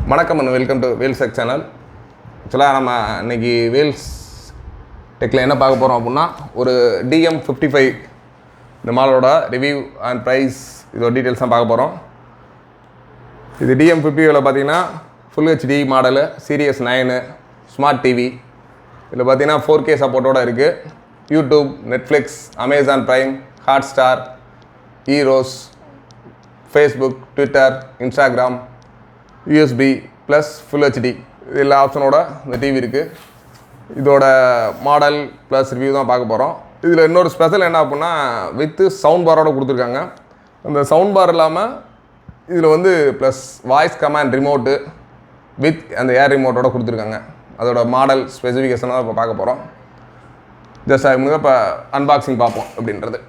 வணக்கம் and welcome to Vels tech channel. ஆக்சுவலாக நம்ம இன்றைக்கி வேல்ஸ் டெக்கில் என்ன பார்க்க போகிறோம் அப்படின்னா, ஒரு DM55 இந்த மாடலோட ரிவ்யூ அண்ட் ப்ரைஸ் இதோட டீட்டெயில்ஸ் தான் பார்க்க போகிறோம். இது DM55ல் பார்த்தீங்கன்னா full HD model, Series 9 smart TV. இதில் பார்த்தீங்கன்னா 4K சப்போர்ட்டோடு இருக்குது. YouTube, Netflix, Amazon prime, Hotstar, Eros, Facebook, Twitter, Instagram, USB plus full HD எல்லா ஆப்ஷனோட இந்த டிவி இருக்குது. இதோட மாடல் ப்ளஸ் ரிவ்யூ தான் பார்க்க போகிறோம். இதில் இன்னொரு ஸ்பெஷல் என்ன அப்படின்னா, வித்து சவுண்ட் பாரோடு கொடுத்துருக்காங்க. அந்த சவுண்ட் பார் இல்லாமல் இதில் வந்து plus voice command remote with அந்த ஏர் ரிமோட்டோட கொடுத்துருக்காங்க. அதோட மாடல் ஸ்பெசிஃபிகேஷனாக இப்போ பார்க்க போகிறோம். ஜஸ்ட் அதுக்கு இப்போ அன்பாக்சிங் பார்ப்போம் அப்படின்றது.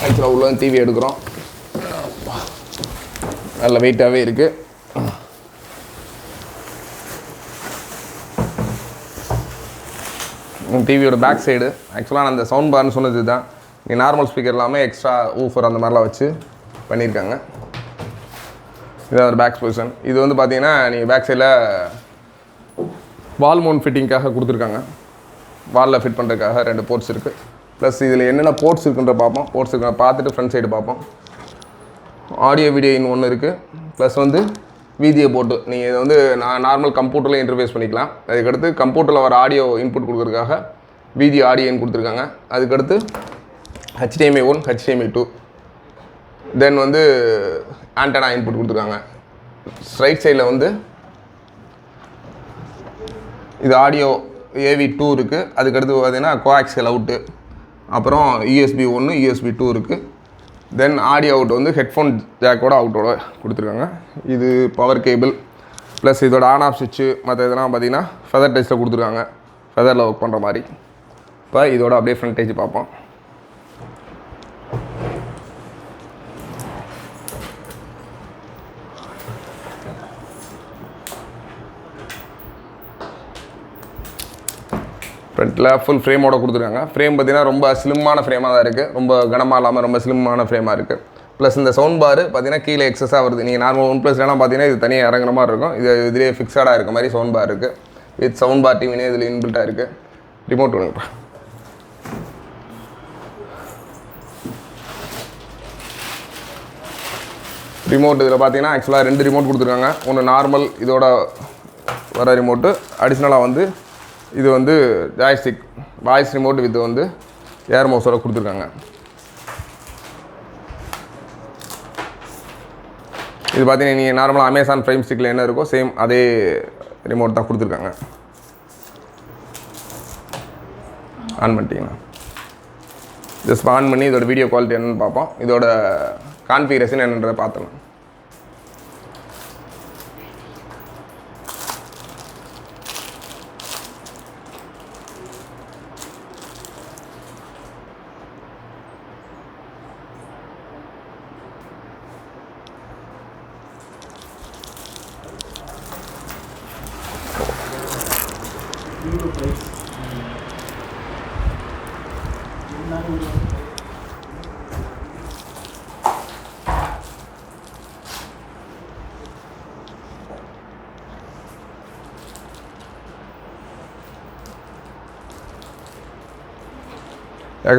ஆக்சுவலாக உள்ள டிவி எடுக்கிறோம். நல்ல வெயிட்டாகவே இருக்குது. டிவியோட பேக் சைடு ஆக்சுவலாக அந்த சவுண்ட் பார்னு சொன்னது தான். இங்கே நார்மல் ஸ்பீக்கர் இல்லாமல் எக்ஸ்ட்ரா ஊஃபர் அந்த மாதிரிலாம் வச்சு பண்ணியிருக்காங்க. இதான் ஒரு பேக் பொசிஷன். இது வந்து பார்த்தீங்கன்னா நீங்கள் பேக் சைடில் வால் மவுண்ட் ஃபிட்டிங்காக கொடுத்துருக்காங்க. வாலில் ஃபிட் பண்ணுறதுக்காக 2 போர்ட்ஸ் இருக்குது. ப்ளஸ் இதில் என்னென்ன போர்ட்ஸ் இருக்குன்ற பார்ப்போம். போர்ட்ஸ் இருக்க பார்த்துட்டு ஃப்ரண்ட் சைடு பார்ப்போம். ஆடியோ வீடியோ இன் ஒன்று இருக்குது. ப்ளஸ் வந்து வீடியோ போட்டு நீங்கள் இதை வந்து நார்மல் கம்ப்யூட்டரில் இன்டர்ஃபேஸ் பண்ணிக்கலாம். அதுக்கடுத்து கம்ப்யூட்டரில் வர ஆடியோ இன்புட் கொடுக்குறதுக்காக வீடியோ ஆடியோன்னு கொடுத்துருக்காங்க. அதுக்கடுத்து HDMI 1, HDMI 2, தென் வந்து ஆண்டனா இன்புட் கொடுத்துருக்காங்க. ரைட் சைடில் வந்து இது ஆடியோ AV2 இருக்குது. அதுக்கடுத்து பார்த்தீங்கன்னா கோஆக்சியல் அவுட்டு, அப்புறம் USB 1, USB 2 இருக்குது. தென் ஆடியோ அவுட் வந்து ஹெட்ஃபோன் ஜாக்கோட அவுட்டோட கொடுத்துருக்காங்க. இது பவர் கேபிள் ப்ளஸ் இதோட ஆன் ஆஃப் சுவிட்சு மற்ற இதெல்லாம் பார்த்தீங்கன்னா ஃபெதர் டச்சில் கொடுத்துருக்காங்க. ஃபெதரில் ஒர்க் பண்ணுற மாதிரி. இப்போ இதோட அப்படியே ஃப்ரண்டேஜ் பார்ப்போம். ஃப்ரண்ட்டில் ஃபுல் ஃப்ரேமோட கொடுத்துருக்காங்க. ஃப்ரேம் பார்த்தீங்கன்னா ரொம்ப ஸ்லிம்மான ஃப்ரேமாக தான் இருக்குது. ரொம்ப கனமாக இல்லாமல் ரொம்ப ஸ்லிம்மான ஃப்ரேமாக இருக்குது. ப்ளஸ் இந்த சவுண்ட் பார் பார்த்தீங்கன்னா கீழே எக்ஸஸாக வருது. நீங்கள் நார்மல் OnePlusலாம் பார்த்தீங்கன்னா இது தனியாக இறங்குற மாதிரி இருக்கும். இதிலே ஃபிக்ஸடாக இருக்க மாதிரி சவுண்ட் பார் இருக்குது. வித் சவுண்ட் பார் டிவினே இதில் இன்பில்ட்டாக இருக்குது. ரிமோட் வேணுங்கப்பா. ரிமோட் இதில் பார்த்தீங்கன்னா ஆக்சுவலாக 2 ரிமோட் கொடுத்துருக்காங்க. ஒன்று நார்மல் இதோட வர ரிமோட்டு, அடிஷ்னலாக வந்து இது வந்து ஜாய்ஸ்டிக் வாய்ஸ் ரிமோட் வித் வந்து ஏர் மவுஸோட கொடுத்துருக்காங்க. இது பார்த்தீங்கன்னா நீங்கள் நார்மலாக அமேசான் ப்ரைம் ஸ்டிக்கில் என்ன இருக்கோ சேம் அதே ரிமோட் தான் கொடுத்துருக்காங்க. ஆன் பண்ணிட்டீங்கன்னா ஜஸ்ட் ஆன் பண்ணி இதோட வீடியோ குவாலிட்டி என்னென்னு பார்ப்போம். இதோட கான்ஃபிகரேஷன் என்னன்றதை பார்த்துக்கலாம்.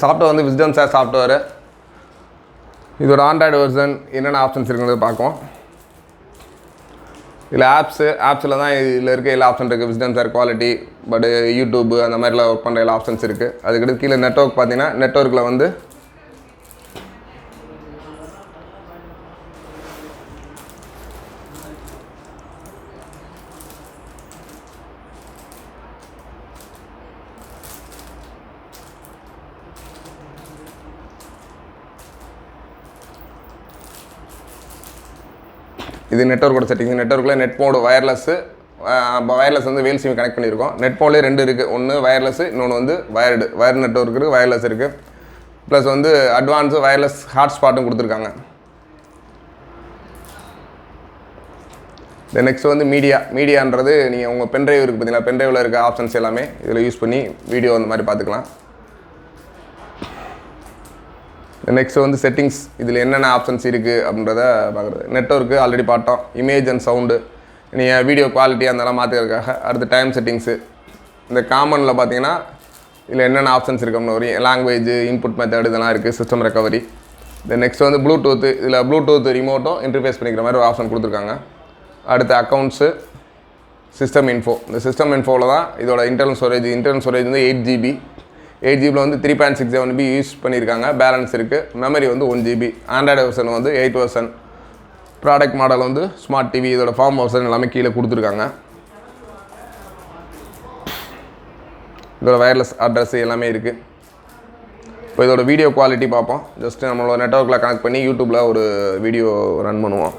சாஃப்ட்வேர் வந்து விஸ்டம் சார் சாஃப்ட்வேர். இதோட ஆண்ட்ராய்டு வெர்ஷன் என்னென்ன ஆப்ஷன்ஸ் இருக்குங்கிறது பார்ப்போம். இதில் ஆப்ஸில் தான் இதில் இருக்க எல்லா ஆப்ஷன் இருக்குது. Wisdom sir quality but YouTube அந்த மாதிரிலாம் ஒர்க் பண்ணுற எல்லா ஆப்ஷன்ஸ் இருக்குது. அதுக்கடுத்து கீழே நெட்வொர்க் பார்த்தீங்கன்னா நெட்வொர்க்கில் வந்து இது நெட்வொர்க்கோட செட்டிங்ஸ். நெட்வொர்க்கில் நெட் மோடு வயர்லெஸ் வந்து வேல் சிம் கனெக்ட் பண்ணியிருக்கோம். நெட் மோட்லேயே 2 இருக்குது. ஒன்று வயர்லெஸ், இன்னொன்று வந்து வயர் நெட்வொர்க் இருக்குது, வயர்லெஸ் இருக்குது. ப்ளஸ் வந்து அட்வான்ஸு வயர்லெஸ் ஹாட்ஸ்பாட்டும் கொடுத்துருக்காங்க. நெக்ஸ்ட் வந்து மீடியான்றது நீங்கள் உங்கள் பென்ட்ரைவ் இருக்குது பார்த்தீங்களா, பென்ட்ரைவில் இருக்க ஆப்ஷன்ஸ் எல்லாமே இதில் யூஸ் பண்ணி வீடியோ அந்த மாதிரி பார்த்துக்கலாம். நெக்ஸ்ட் வந்து செட்டிங்ஸ், இதில் என்னென்ன ஆப்ஷன்ஸ் இருக்குது அப்படின்றத பார்க்குறது. நெட்வொர்க்கு ஆல்ரெடி பார்த்தோம். இமேஜ் அண்ட் சவுண்டு, நீங்கள் வீடியோ குவாலிட்டி அதெல்லாம் மாற்றுறதுக்காக. அடுத்து டைம் செட்டிங்ஸு. இந்த காமனில் பார்த்தீங்கன்னா இதில் என்னென்ன ஆப்ஷன்ஸ் இருக்குது ஒரு லாங்குவேஜ், இன்புட் மெத்தட் இதெல்லாம் இருக்குது. System recovery. நெக்ஸ்ட் வந்து ப்ளூடூத்து. இதில் ப்ளூடூத் ரிமோட்டும் இன்டர்ஃபேஸ் பண்ணிக்கிற மாதிரி ஒரு ஆப்ஷன் கொடுத்துருக்காங்க. அடுத்து அக்கௌண்ட்ஸு, சிஸ்டம் இன்ஃபோ. இந்த சிஸ்டம் இன்ஃபோவில் தான் இதோட இன்டர்னல் ஸ்டோரேஜ் வந்து 8GB. 8GB வந்து 3.67 யூஸ் பண்ணியிருக்காங்க. பேலன்ஸ் இருக்குது. மெமரி வந்து 1GB. ஆண்ட்ராய்டு வெர்ஷன் வந்து 8 வெர்ஷன். ப்ராடக்ட் மாடல் வந்து ஸ்மார்ட் டிவி. இதோட ஃபார்ம் வெர்ஷன் எல்லாமே கீழே கொடுத்துருக்காங்க. இதோட வயர்லெஸ் அட்ரஸ் எல்லாமே இருக்குது. இப்போ இதோட வீடியோ குவாலிட்டி பார்ப்போம். ஜஸ்ட்டு நம்மளோட நெட்வொர்க்கில் கனெக்ட் பண்ணி யூடியூப்பில் ஒரு வீடியோ ரன் பண்ணுவோம்.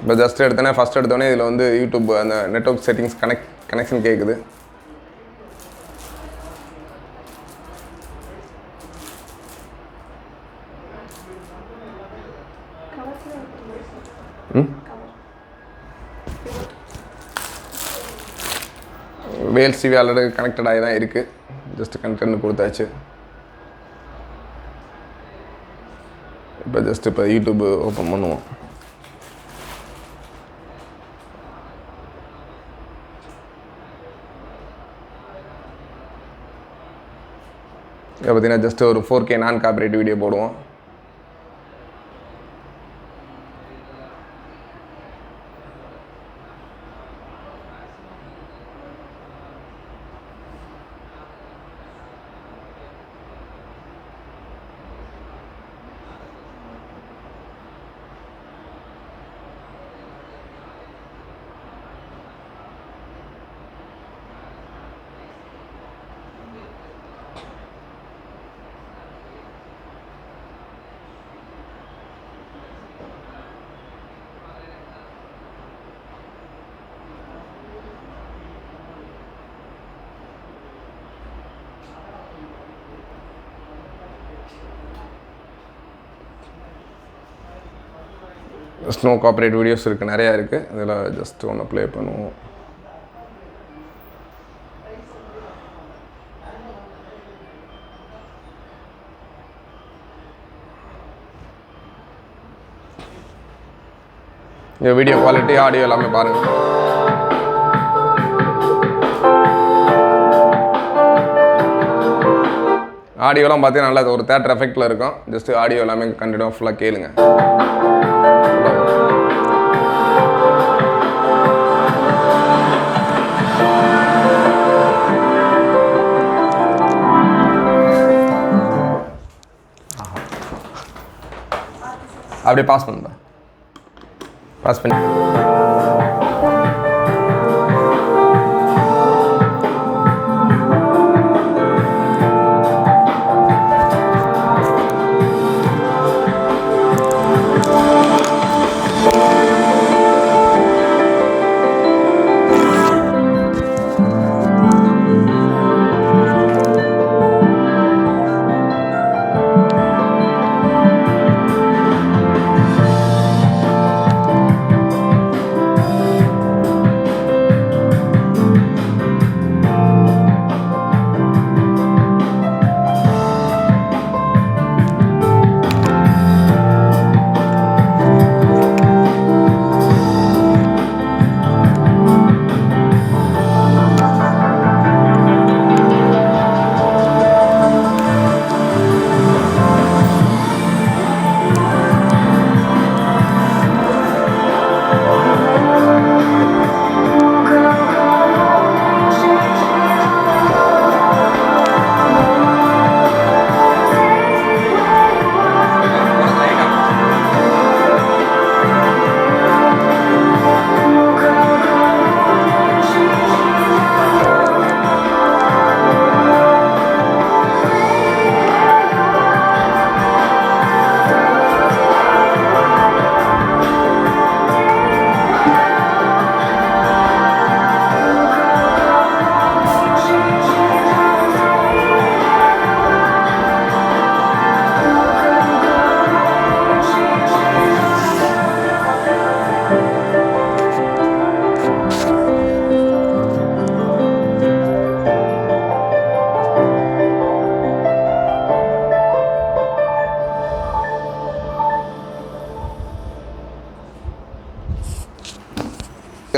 இப்போ ஜஸ்ட் ஃபஸ்ட் எடுத்தோடனே இதில் வந்து யூடியூப் அந்த நெட்வொர்க் செட்டிங்ஸ் கனெக்ஷன் கேட்குது. வேல்ஸ் டிவி ஆல்ரெடி கனெக்டட் ஆகி தான் இருக்குது. ஜஸ்ட் கனெக்டட்னு கொடுத்தாச்சு. இப்போ யூடியூப் ஓப்பன் பண்ணுவோம். இப்போ பார்த்தீங்கன்னா ஜஸ்ட் ஒரு 4K நான் காப்பிரைட் வீடியோ போடுவோம். ஸ்னோ காப்பரேட் வீடியோஸ் இருக்குது, நிறையா இருக்குது. இதில் ஜஸ்ட் ஒன்று ப்ளே பண்ணுவோம். இந்த வீடியோ குவாலிட்டி, ஆடியோ எல்லாமே பாருங்கள். ஆடியோலாம் பார்த்தீங்கன்னா நல்லா ஒரு தேட்டர் எஃபெக்டில் இருக்கும். ஜஸ்ட் ஆடியோ எல்லாமே கண்டிப்பாக ஃபுல்லாக கேளுங்க. அப்படியே பாஸ் பண்ணுப்பா. பாஸ் பண்ணி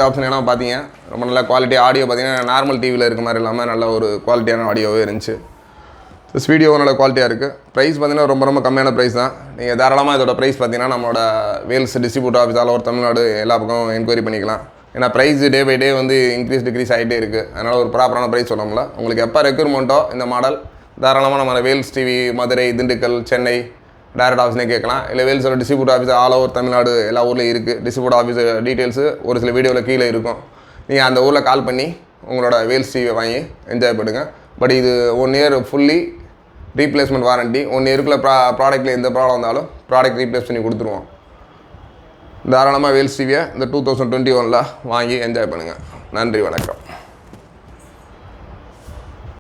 ஆப்ஷன் ஏன்னா பார்த்தீங்க ரொம்ப நல்ல குவாலிட்டி ஆடியோ பார்த்தீங்கன்னா நார்மல் டிவியில் இருக்க மாதிரி இல்லாமல் நல்ல ஒரு குவாலிட்டியான ஆடியோவே இருந்துச்சு. ஸோ வீடியோ நல்ல குவாலிட்டியாக இருக்குது. ப்ரைஸ் பார்த்தீங்கன்னா ரொம்ப கம்மியான ப்ரைஸ் தான். நீங்கள் தாராளமாக இதோட ப்ரைஸ் பார்த்தீங்கன்னா நம்மளோட Vels distributor office all over Tamil Nadu எல்லா பக்கம் என்கொயரி பண்ணிக்கலாம். ஏன்னா ப்ரைஸ் டே பை டே வந்து டிக்ரீஸ் ஆகிட்டே இருக்குது. அதனால் ஒரு ப்ராப்பரான ப்ரைஸ் சொல்லணும்ல. உங்களுக்கு எப்போ ரெக்யூர்மெண்ட்டோ இந்த மாடல் தாராளமாக நம்ம வேல்ஸ் டிவி மதுரை, திண்டுக்கல், சென்னை டேரக்ட் ஆஃபீஸ்னே கேட்கலாம். இல்லை வேல்ஸோட distributor office all over Tamil Nadu எல்லா ஊர்லேயும் இருக்குது. டிஸ்ட்ரிபியூட்டர் ஆஃபீஸ் டீட்டெயில்ஸு ஒரு சில வீடியோவில் கீழே இருக்கும். நீங்கள் அந்த ஊரில் கால் பண்ணி உங்களோட வேல்ஸ் டிவியை வாங்கி என்ஜாய் பண்ணுங்க. பட் இது 1 இயர் ஃபுல்லி ரீப்ளேஸ்மெண்ட் வாரண்ட்டி. 1 இயருக்குள்ள ப்ராடக்ட்டில் எந்த ப்ராப்ளம் வந்தாலும் ப்ராடக்ட் ரீப்ளேஸ் பண்ணி கொடுத்துருவோம். தாராளமாக வேல்ஸ் டிவியை இந்த 2021 வாங்கி என்ஜாய் பண்ணுங்கள். நன்றி, வணக்கம்.